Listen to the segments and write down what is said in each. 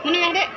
Mana ya, Dek?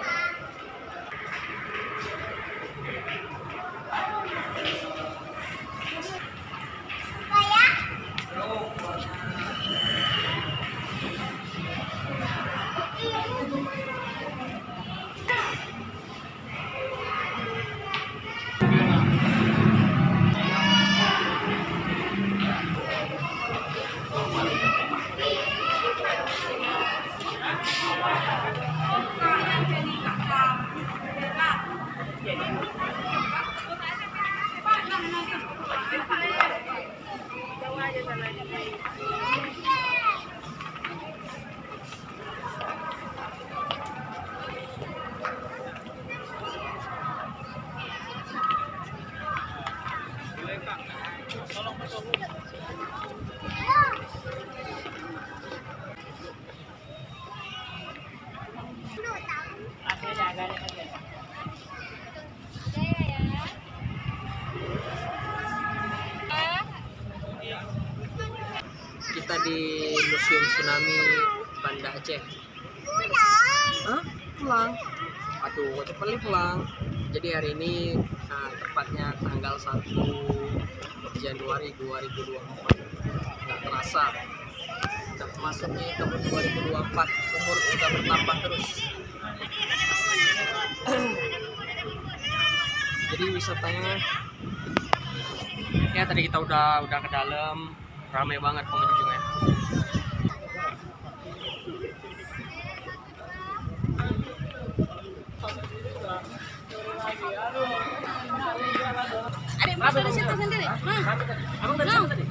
Kita di Museum Tsunami Banda Aceh. Hah? Pulang? Aduh, cepet pulang. Jadi hari ini tepatnya tanggal 1 Januari 2024. Nggak terasa udah masuknya tahun 2024, umur udah bertambah terus. Jadi wisatanya ya tadi kita udah ke dalam, ramai banget pengunjungnya. Ada yang di situ sendiri. Abang dari sana tadi?